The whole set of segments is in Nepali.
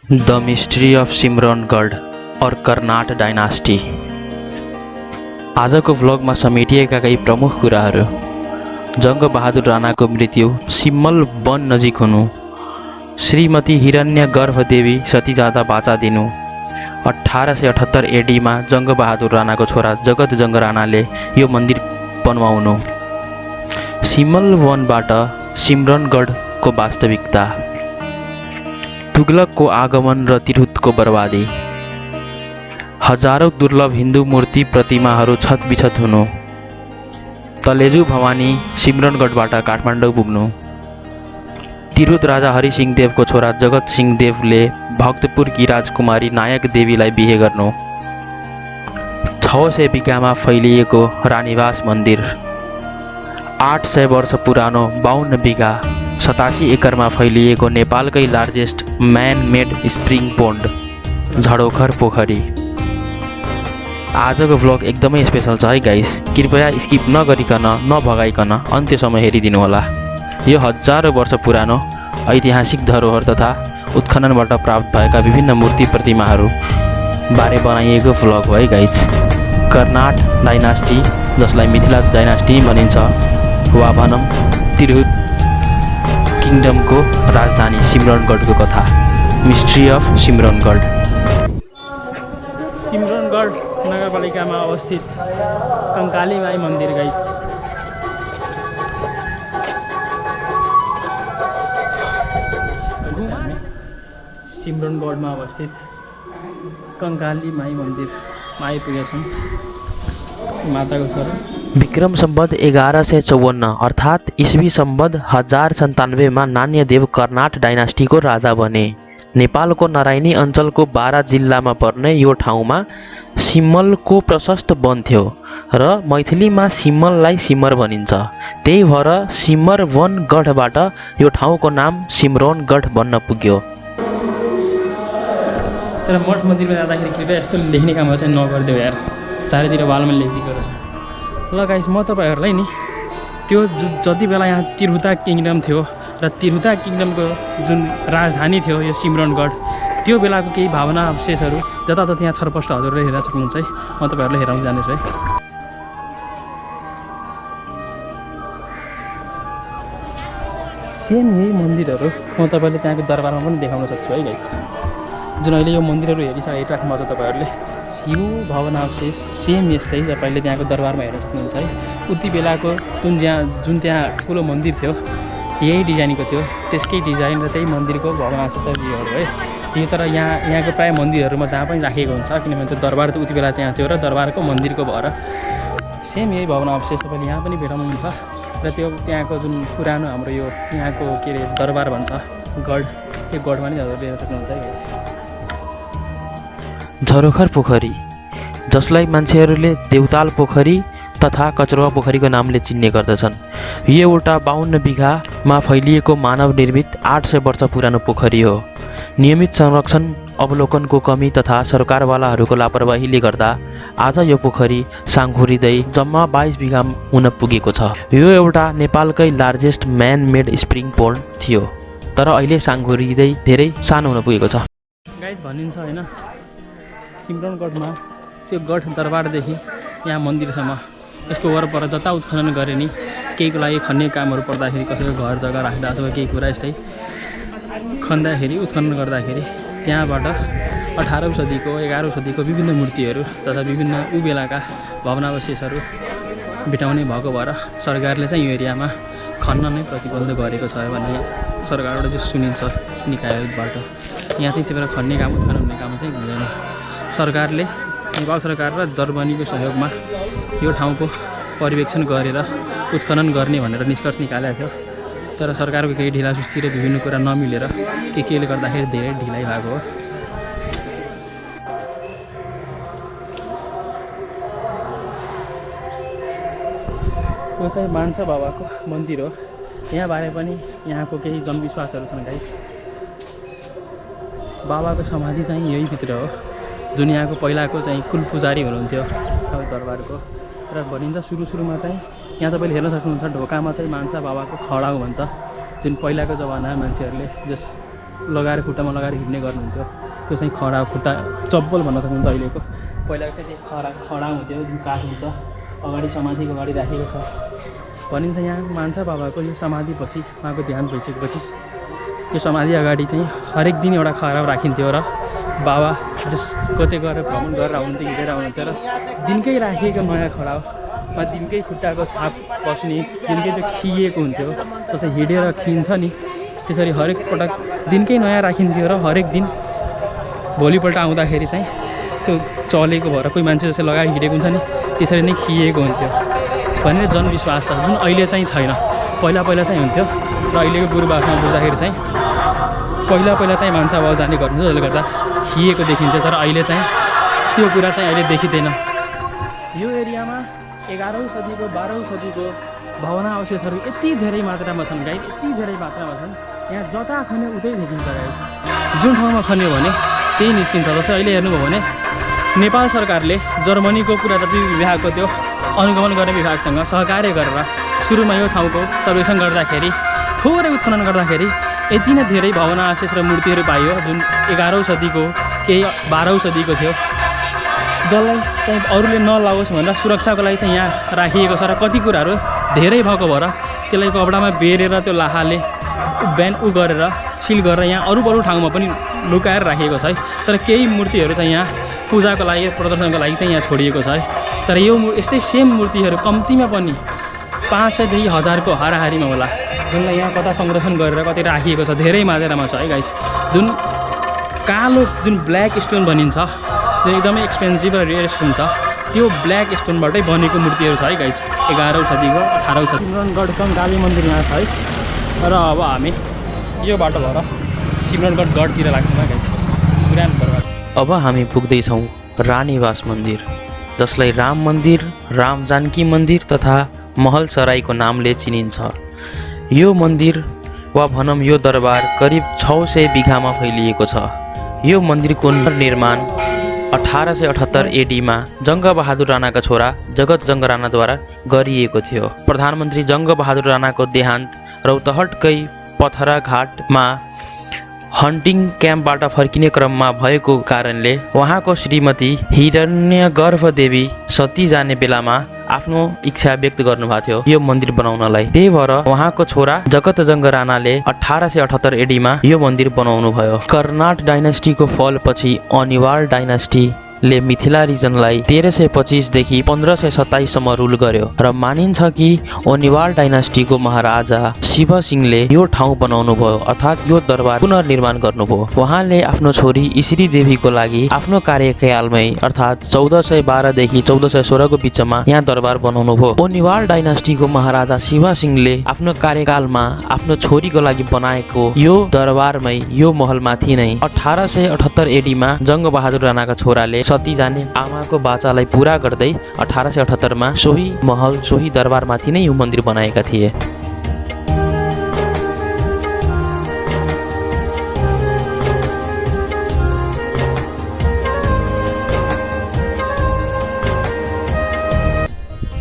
द मिस्ट्री अफ सिमरनगढ और कर्नाट डाइनास्टी। आजको भ्लगमा समेटिएका केही प्रमुख कुराहरू। जङ्गबहादुर राणाको मृत्यु, सिम्मल वन नजिक हुनु, श्रीमती हिरण्य गर्भदेवी सती जाँदा बाचा दिनु, 1878 एडीमा जङ्गबहादुर राणाको छोरा जगत जङ्ग राणाले यो मन्दिर बनवाउनु, सिम्मल वनबाट सिमरनगढको वास्तविकता, तुगलकको आगमन र तिरहुतको बर्बादी, हजारौं दुर्लभ हिन्दू मूर्ति प्रतिमाहरू छतबिछत हुनु, तलेजु भवानी सिमरनगढबाट काठमाडौँ पुग्नु, तिरहुत राजा हरिसिंहदेवको छोरा जगत सिंहदेवले भक्तपुरकी राजकुमारी नायक देवीलाई बिहे गर्नु, 600 बिघामा फैलिएको रानीवास मन्दिर, 800 वर्ष पुरानो 52 बिघा 87 एकरमा फैलिएको नेपालकै largest man made spring pond Jhadokhar पोखरी। आजको भ्लग एकदमै स्पेशल छ है गाइस, कृपया स्किप नगरिकन नभगाइकन अन्त्यसम्म हेरिदिनु होला। यो हजारौं वर्ष पुरानो ऐतिहासिक धरोहर तथा उत्खननबाट प्राप्त भएका विभिन्न मूर्ति प्रतिमाहरू बारे बनाइएको भ्लग हो है गाइस। कर्नाट डाइनास्टी, जसलाई मिथिला डाइनास्टी भनिन्छ, वा भनौँ तिरहुत किङडमको राजधानी सिमरनगढको कथा, मिस्ट्री अफ सिमरनगढ। सिमरनगढ नगरपालिकामा अवस्थित कङ्काली माई मन्दिर गाइस। सिमरनगढमा अवस्थित कङ्काली माई मन्दिरमा आइपुगेछौँ। माताको छोरा विक्रम सम्वत 1154 अर्थात् ईस्वी सम्वत 1097 नान्यदेव कर्नाट डाइनास्टीको राजा बने। नेपालको नरायणी अञ्चलको बारा जिल्लामा पर्ने यो ठाउँमा सिम्मलको प्रशस्त वन थियो र मैथिलीमा सिम्मललाई सिम्मर भनिन्छ। त्यही भएर सिम्मर वन गढबाट यो ठाउँको नाम सिमरनगढ बन्न पुग्यो। तर मठ मन्दिरमा जाँदाखेरि कृपया यस्तो लेख्ने कामहरू चाहिँ नगरिदेऊ यार, चारैतिर वालमा लेखिदिएको र। ल गाइस, म तपाईँहरूलाई नि त्यो जति बेला यहाँ तिरहुता किङडम थियो र तिरहुता किङडमको जुन राजधानी थियो यो सिमरनगढ, त्यो बेलाको केही भावना अवशेषहरू जताततै यहाँ छरपष्ट हजुरले हेर्न सक्नुहुन्छ है। म तपाईँहरूलाई हेराउन जानेछु है। सेम यही मन्दिरहरू म तपाईँले त्यहाँको दरबारमा पनि देखाउन सक्छु है गाइस। जुन अहिले यो मन्दिरहरू हेरिराख्नु भएको छ तपाईँहरूले, यो भावना अवशेष सेम यस्तै तपाईँले त्यहाँको दरबारमा हेर्न सक्नुहुन्छ है। उति बेलाको जुन त्यहाँ ठुलो मन्दिर थियो यही डिजाइनको थियो, त्यसकै डिजाइन र त्यही मन्दिरको भावना अवशेष योहरू है। यो तर यहाँको प्रायः मन्दिरहरूमा जहाँ पनि राखेको हुन्छ, किनभने त्यो दरबार त उति बेला त्यहाँ थियो र दरबारको मन्दिरको भएर सेम यही भावना अवशेष तपाईँले यहाँ पनि भेटाउनुहुन्छ। र त्यो त्यहाँको जुन पुरानो हाम्रो यो यहाँको के अरे दरबार भन्छ गढ, त्यो गढमा नि हजुरले हेर्न सक्नुहुन्छ है। झरोखर पोखरी, जसलाई मान्छेहरूले देउताल पोखरी तथा कचरवा पोखरीको नामले चिन्ने गर्दछन्। यो एउटा 52 बिघामा फैलिएको मानव निर्मित 800 वर्ष पुरानो पोखरी हो। नियमित संरक्षण, अवलोकनको कमी तथा सरकारवालाहरूको लापरवाहीले गर्दा आज यो पोखरी साङ्घुरिँदै जम्मा 22 बिघा हुन पुगेको छ। यो एउटा नेपालकै largest man made spring pond थियो, तर अहिले साङ्घुरिँदै धेरै सानो हुन पुगेको छ। गाइस भनिन्छ होइन, सिमरनगढमा त्यो गढ दरबारदेखि यहाँ मन्दिरसम्म यसको वरपर जता उत्खनन गरे नि केहीको लागि खन्ने कामहरू पर्दाखेरि, कसैको घर जग्गा राख्दा अथवा केही कुरा यस्तै खन्दाखेरि उत्खनन गर्दाखेरि त्यहाँबाट 18औं सदीको 11औं सदीको विभिन्न मूर्तिहरू तथा विभिन्न ऊ बेलाका भग्नावशेषहरू भेटाउने भएको भएर सरकारले चाहिँ यो एरियामा खन्न नै प्रतिबन्ध गरेको छ भन्ने सरकारबाट चाहिँ सुनिन्छ निकायबाट। यहाँ चाहिँ त्यो बेला खन्ने काम उत्खनन हुने काम चाहिँ हुँदैन। सरकारले, नेपाल सरकार र जर्मनीको सहयोगमा यो ठाउँको पर्यवेक्षण गरेर उत्खनन गर्ने भनेर निष्कर्ष निकालेको थियो, तर सरकारको केही ढिलासुस्ती र विभिन्न कुरा नमिलेर केले गर्दाखेरि धेरै ढिलाइ भएको हो। यो चाहिँ मान्छा बाबाको मन्दिर हो। यहाँ बारे पनि यहाँको केही जनविश्वासहरू छन् गाइस। बाबाको समाधि चाहिँ यही भित्र हो, जुन यहाँको पहिलाको चाहिँ कुल पुजारी हुनुहुन्थ्यो दरबारको। र भनिन्छ सुरुमा चाहिँ यहाँ तपाईँले हेर्न सक्नुहुन्छ ढोकामा चाहिँ मान्छा बाबाको खडाउ भन्छ, जुन पहिलाको जमानामा मान्छेहरूले जस लगाएर खुट्टामा लगाएर हिँड्ने गर्नुहुन्थ्यो त्यो चाहिँ खडा खुट्टा चप्पल भन्न सक्नुहुन्छ अहिलेको। पहिला चाहिँ त्यो खडा हुन्थ्यो जुन काठ हुन्छ अगाडि समाधिको अगाडि राखेको छ भनिन्छ। यहाँ मान्छा बाबाको यो समाधिपछि उहाँको ध्यान भइसकेपछि त्यो समाधि अगाडि चाहिँ हरेक दिन एउटा खडा राखिन्थ्यो र बाबा जस कतै गएर भ्रमण गरेर आउनुहुन्थ्यो हिँडेर आउनुहुन्थ्यो र दिनकै राखिएको नयाँ खडामा दिनकै खुट्टाको छाप बस्ने दिनकै त्यो खिएको हुन्थ्यो जस्तै हिँडेर खिन्छ नि त्यसरी हरेक पटक दिनकै नयाँ राखिन्थ्यो र हरेक दिन भोलिपल्ट आउँदाखेरि चाहिँ त्यो चलेको भएर कोही मान्छे जस्तै लगाएर हिँडेको हुन्छ नि त्यसरी नै खिएको हुन्थ्यो भनेर जनविश्वास छ जुन अहिले चाहिँ छैन। पहिला चाहिँ हुन्थ्यो र अहिलेको बुढाबामा बुझ्दाखेरि चाहिँ पहिला चाहिँ मान्छे अब जाने गर्नुहुन्छ जसले गर्दा खिएको देखिन्थ्यो तर अहिले चाहिँ त्यो कुरा चाहिँ अहिले देखिँदैन। यो एरियामा 11औं सदीको 12औं सदीको भावना अवशेषहरू यति धेरै मात्रामा छन् गाइस, यति धेरै मात्रामा छन्। यहाँ जता खन्यो उतै देखिन्छ गाइस। जुन ठाउँमा खन्यो भने त्यही निस्किन्छ। जस्तै अहिले हेर्नुभयो भने नेपाल सरकारले जर्मनीको पुरातात्विक विभागको त्यो अनुगमन गर्ने विभागसँग सहकार्य गरेर सुरुमा यो ठाउँको सर्वेक्षण गर्दाखेरि थोरै उत्खनन गर्दाखेरि यति नै धेरै भावना अवशेष र मूर्तिहरू पाइयो जुन 11औं सदीको केही 12औं सदीको थियो। जसलाई चाहिँ अरूले नलाओस् भनेर सुरक्षाको लागि चाहिँ यहाँ राखिएको छ र कति कुराहरू धेरै भएको भएर त्यसलाई कपडामा बेरेर त्यो लाहाले ब्यान गरेर सिल गरेर यहाँ अरू ठाउँमा पनि लुकाएर राखिएको छ है। तर केही मूर्तिहरू चाहिँ यहाँ पूजाको लागि प्रदर्शनको लागि चाहिँ यहाँ छोडिएको छ है। तर यो यस्तै सेम मूर्तिहरू कम्तीमा पनि 500 देखि 1000 को हाराहारीमा होला जुनलाई यहाँ कता संरक्षण गरेर कतै राखिएको छ। धेरै मात्रामा छ है गाइस। जुन कालो जुन ब्ल्याक स्टोन भनिन्छ जुन एकदमै एक्सपेन्सिभ र रेयर स्टोन छ त्यो ब्ल्याक स्टोनबाटै बनेको मूर्तिहरू छ है गाइस। 11औं सदीको 18औं सदी सिमरनगढ काली मन्दिर यहाँ छ है। र अब हामी यो बाटो भएर सिमरनगढ गढतिर लाग्छौँ है गाइस। पुरानो दरबार। अब हामी पुग्दैछौँ रानीवास मन्दिर जसलाई राम मन्दिर, राम जानकी मन्दिर तथा महल सराईको नामले चिनिन्छ। यो मन्दिर वा भनौँ यो दरबार करिब 600 बिघामा फैलिएको छ। यो मन्दिरको निर्माण 1878 एडीमा जङ्गबहादुर राणाका छोरा जगत जङ्ग राणाद्वारा गरिएको थियो। प्रधानमन्त्री जङ्गबहादुर राणाको देहान्त रौतहटकै पथरा घाटमा हन्टिङ क्याम्पबाट फर्किने क्रममा भएको कारणले उहाँको श्रीमती हिरण्यगर्भ देवी सती जाने बेलामा आफ्नो इच्छा व्यक्त गर्नुभएको थियो यो मन्दिर बनाउनलाई। त्यही भएर उहाँको छोरा जगत जङ्ग राणाले 1878 एडीमा यो मन्दिर बनाउनु भयो। कर्नाट डाइनेस्टीको फलपछि अनिवाल डाइनेस्टीले मिथिला रिजनलाई 1325 देखि 1527 सम्म रुल गर्यो र मानिन्छ कि अनिवाल डाइनेस्टीको महाराजा शिव सिंहले यो ठाउँ बनाउनु भयो अर्थात् यो दरबार पुनर्निर्माण गर्नुभयो। उहाँले आफ्नो छोरी ईश्वरी देवीको लागि आफ्नो कार्यकालमै अर्थात् 1412 देखि 1416 को बिचमा यहाँ दरबार बनाउनु भयो। अनिवाल डाइनेस्टीको महाराजा शिव सिंहले आफ्नो कार्यकालमा आफ्नो छोरीको लागि बनाएको यो दरबारमै यो महलमाथि नै 1878 एडीमा जङ्गबहादुर राणाका छोराले सती जाने आमाको बाचालाई पूरा गर्दै 1878 मा सोही महल सोही दरबारमाथि नै यो मन्दिर बनाएका थिए।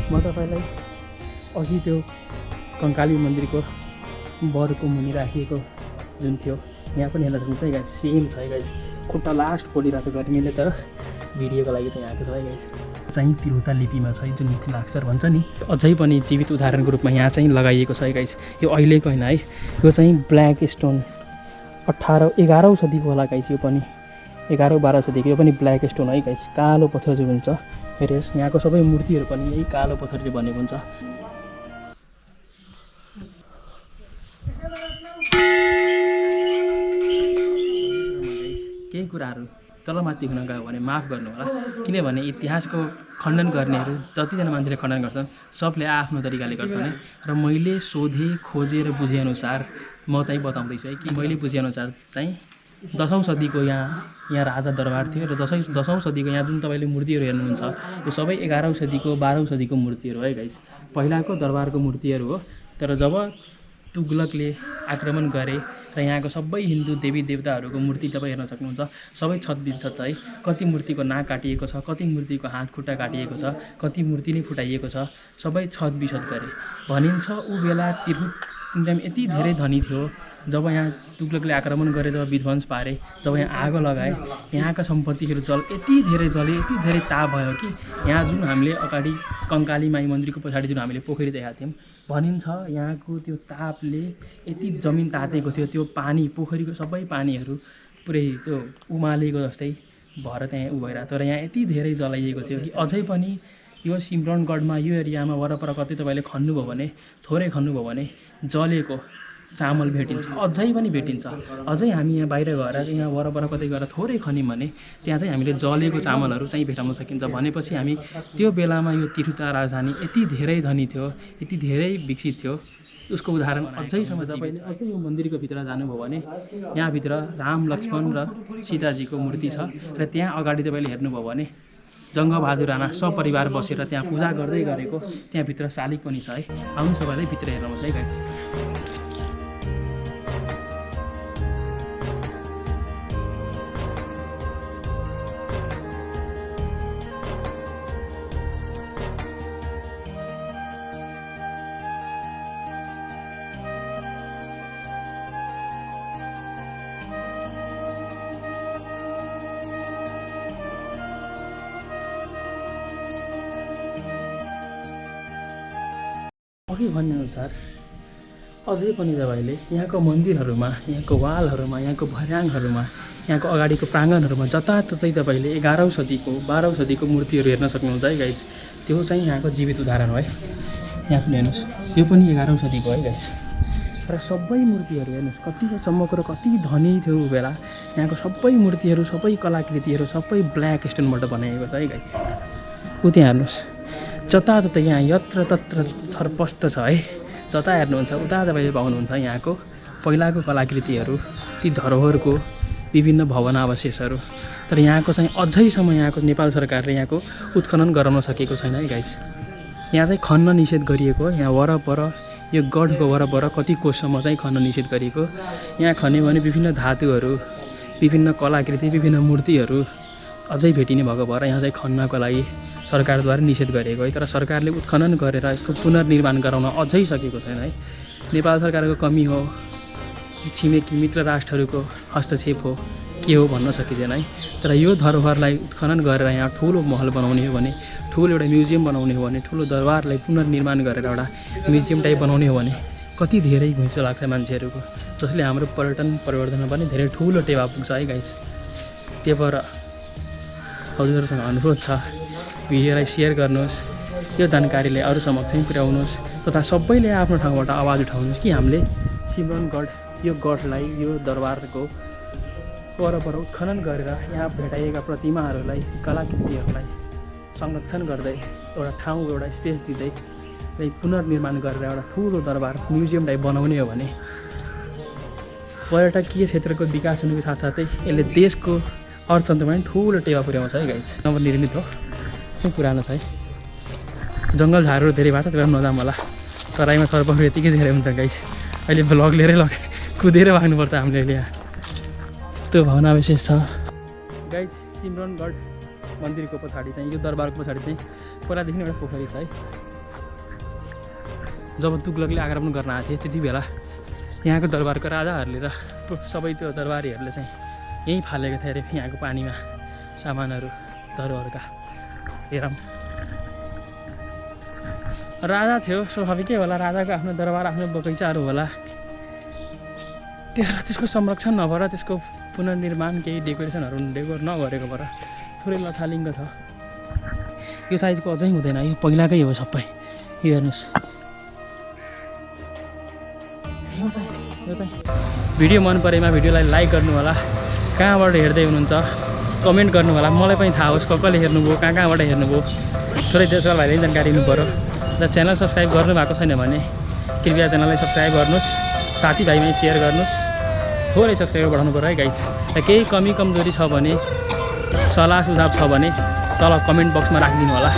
म तपाईँलाई अघि त्यो कङ्काली मन्दिरको बरको मुनि राखिएको जुन थियो यहाँ पनि हेर्न सक्नुहुन्छ है गाइस। सेम छ है गाइस। खुट्टा लास्ट पोलिरहेको छ गर्मीले तर भिडियोको लागि चाहिँ आएको छ है गाइस। चाहिँ तिरुता लिपिमा छ जुन मिथिला अक्षर भन्छ नि अझै पनि जीवित उदाहरणको रूपमा यहाँ चाहिँ लगाइएको छ है गाइस। यो अहिलेको होइन है। यो चाहिँ ब्ल्याक स्टोन 11औं सदीको होला गाइस। यो पनि 11-12 सदीको यो पनि ब्ल्याक स्टोन है गाइस। कालो पत्थर जुन हुन्छ हेरेस् यहाँको सबै मूर्तिहरू पनि यही कालो पत्थरले बनेको हुन्छ। केही कुराहरू तलमाथि हुन गयो भने माफ गर्नु होला किनभने इतिहासको खण्डन गर्नेहरू जतिजना मान्छेले खण्डन गर्छन् सबले आफ्नो तरिकाले गर्छन् है। र मैले सोधेँ खोजेर बुझेअनुसार म चाहिँ बताउँदैछु है कि मैले बुझेअनुसार चाहिँ 10औं सदीको यहाँ राजा दरबार थियो र 10औं सदीको यहाँ जुन तपाईँले मूर्तिहरू हेर्नुहुन्छ यो सबै 11औं सदीको 12औं सदीको मूर्तिहरू है गाइस। पहिलाको दरबारको मूर्तिहरू हो। तर जब तुगलकले आक्रमण गरे र यहाँको सबै हिन्दू देवी देवताहरूको मूर्ति तपाईँ हेर्न सक्नुहुन्छ सबै छतबिछत है। कति मूर्तिको नाक काटिएको छ, कति मूर्तिको हात खुट्टा काटिएको छ, कति मूर्ति नै फुटाइएको छ, सबै छतबिछत गरे। भनिन्छ ऊ बेला किङडम यति धेरै धनी थियो जब यहाँ तुगलकले आक्रमण गरे, जब विध्वंस पारे, जब यहाँ आगो लगाए, यहाँका सम्पत्तिहरू यति धेरै जले, यति धेरै ताप भयो कि यहाँ जुन हामीले अगाडि कङ्काली माई मन्दिरको पछाडि जुन हामीले पोखरी देखाएको थियौँ, भनिन्छ यहाँको त्यो तापले यति जमिन तातेको थियो, त्यो पानी पोखरीको सबै पानीहरू पुरै त्यो उमालेको जस्तै भएर त्यहाँ भइरहेको। तर यहाँ यति धेरै जलाइएको थियो कि अझै पनि यो सिमरनगढमा यो एरियामा वरपर कतै तपाईँले खन्नुभयो भने, थोरै खन्नुभयो भने जलेको चामल भेटिन्छ, अझै पनि भेटिन्छ। अझै हामी यहाँ बाहिर गएर यहाँ वरपर कतै गएर थोरै खन्यौँ भने त्यहाँ चाहिँ हामीले जलेको चामलहरू चाहिँ भेटाउन सकिन्छ। भनेपछि हामी त्यो बेलामा यो तिरहुता राजधानी यति धेरै धनी थियो, यति धेरै विकसित थियो, उसको उदाहरण अझैसम्म। तपाईँले अझै यो मन्दिरको भित्र जानुभयो भने यहाँभित्र राम, लक्ष्मण र सीताजीको मूर्ति छ र त्यहाँ अगाडि तपाईँले हेर्नुभयो भने जङ्गबहादुर राणा सपरिवार बसेर त्यहाँ पूजा गर्दै गरेको त्यहाँभित्र शालिग पनि छ है। आउनु सबैलाई भित्र हेर्नुहोस् है गाइस। अघि भनेअनुसार अझै पनि तपाईँले यहाँको मन्दिरहरूमा, यहाँको वालहरूमा, यहाँको भर्याङहरूमा, यहाँको अगाडिको प्राङ्गणहरूमा जताततै तपाईँले 11औं शतीको 12औं शतीको मूर्तिहरू हेर्न सक्नुहुन्छ है गाइस। त्यो चाहिँ यहाँको जीवित उदाहरण हो है। यहाँ पनि हेर्नुहोस्, यो पनि 11औं शतीको है गाइस। र सबै मूर्तिहरू हेर्नुहोस् कतिको चमक र कति धनी थियो ऊ बेला। यहाँको सबै मूर्तिहरू, सबै कलाकृतिहरू सबै ब्ल्याक स्टोनबाट बनाइएको छ है गाइस। ऊ त्यहाँ हेर्नुहोस्, जताततै यहाँ यत्र तत्र थरपस्त छ है। जता हेर्नुहुन्छ उता तपाईँले पाउनुहुन्छ यहाँको पहिलाको कलाकृतिहरू, ती धरोहरको विभिन्न भवनावशेषहरू। तर यहाँको चाहिँ अझैसम्म यहाँको नेपाल सरकारले यहाँको उत्खनन गराउन सकेको छैन है गाइस। यहाँ चाहिँ खन्न निषेध गरिएको, यहाँ वरपर यो गढको वरपर कति कोससम्म चाहिँ खन्न निषेध गरिएको। यहाँ खन्यो भने विभिन्न धातुहरू, विभिन्न कलाकृति, विभिन्न मूर्तिहरू अझै भेटिने भएको भएर यहाँ चाहिँ खन्नको लागि सरकारद्वारा निषेध गरिएको है। तर सरकारले उत्खनन गरेर यसको पुनर्निर्माण गराउन अझै सकेको छैन है। नेपाल सरकारको कमी हो कि छिमेकी मित्र राष्ट्रहरूको हस्तक्षेप हो, के हो भन्न सकिँदैन है। तर यो धरोहरलाई उत्खनन गरेर यहाँ ठुलो महल बनाउने हो भने, ठुलो एउटा म्युजियम बनाउने हो भने, ठुलो दरबारलाई पुनर्निर्माण गरेर एउटा म्युजियम टाइप बनाउने हो भने कति धेरै घुइँचो लाग्छ मान्छेहरूको, जसले हाम्रो पर्यटन परिवर्धनमा पनि धेरै ठुलो टेवा पुग्छ है गाइस। त्यही भएर हजुरहरूसँग अनुरोध छ, भिडियोलाई सेयर गर्नुहोस्, यो जानकारीलाई अरू समक्ष पुर्याउनुहोस् तथा सबैले आफ्नो ठाउँबाट आवाज उठाउनुहोस् कि हामीले सिमरनगढ यो गढलाई, यो दरबारको वरपर उत्खनन गरेर यहाँ भेटाइएका प्रतिमाहरूलाई, कलाकृतिहरूलाई संरक्षण गर्दै एउटा ठाउँ, एउटा स्पेस दिँदै पुनर्निर्माण गरेर एउटा ठुलो दरबार म्युजियम टाइप बनाउने हो भने पर्यटकीय क्षेत्रको विकास हुनुको साथसाथै यसले देशको अर्थतन्त्रमा पनि ठुलो टेवा पुर्याउँछ है गाइस। नवनिर्मित हो, चाहिँ पुरानो छ है। जङ्गल झारहरू धेरै भएको छ, त्यही भएर नजाम होला। तराईमा सर्पहरू यतिकै धेरै हुन्छ गाइस। अहिले भ्लग लिएरै कुदेर भाग्नुपर्छ हामीले अहिले। यहाँ यस्तो भवनावशेष छ गाइस। सिमरनगढ मन्दिरको पछाडि चाहिँ, यो दरबारको पछाडि चाहिँ पहिलादेखि एउटा पोखरी छ है। जब तुगलकले आक्रमण गर्न आएको थिए त्यति बेला यहाँको दरबारको राजाहरूले र सबै त्यो दरबारीहरूले चाहिँ यहीँ फालेको थियो अरे यहाँको पानीमा सामानहरू धरोहरका। हेरौँ, राजा थियो, स्वाभाविकै होला, राजाको आफ्नो दरबार, आफ्नो बगैँचाहरू होला। त्यसको संरक्षण नभएर, त्यसको पुनर्निर्माण केही डेकोरेसनहरू नगरेको भएर थोरै लथालिङ्ग छ। यो साइजको अझै हुँदैन, यो पहिलाकै हो सबै। यो हेर्नुहोस्, यो चाहिँ भिडियो मन परेमा भिडियोलाई लाइक गर्नु होला। कहाँबाट हेर्दै हुनुहुन्छ कमेन्ट गर्नु होला, मलाई पनि थाहा होस् कसले हेर्नुभयो, कहाँबाट हेर्नुभयो। थोरै देशका भाइले जानकारी दिनु पऱ्यो। र च्यानल सब्सक्राइब गर्नुभएको छैन भने कृपया च्यानललाई सब्सक्राइब गर्नुहोस्, साथीभाइमा सेयर गर्नुहोस्। थोरै सब्सक्राइबर बढाउनु पऱ्यो है गाइस। र केही कमी कमजोरी छ भने, सल्लाह सुझाव छ भने तल कमेन्ट बक्समा राखिदिनु होला।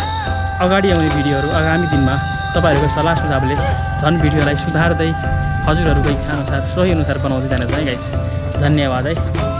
अगाडि आउने भिडियोहरू आगामी दिनमा तपाईँहरूको सल्लाह सुझावले झन् भिडियोलाई सुधार्दै हजुरहरूको इच्छाअनुसार, सोही अनुसार बनाउँदै जानेछ है गाइस। धन्यवाद है।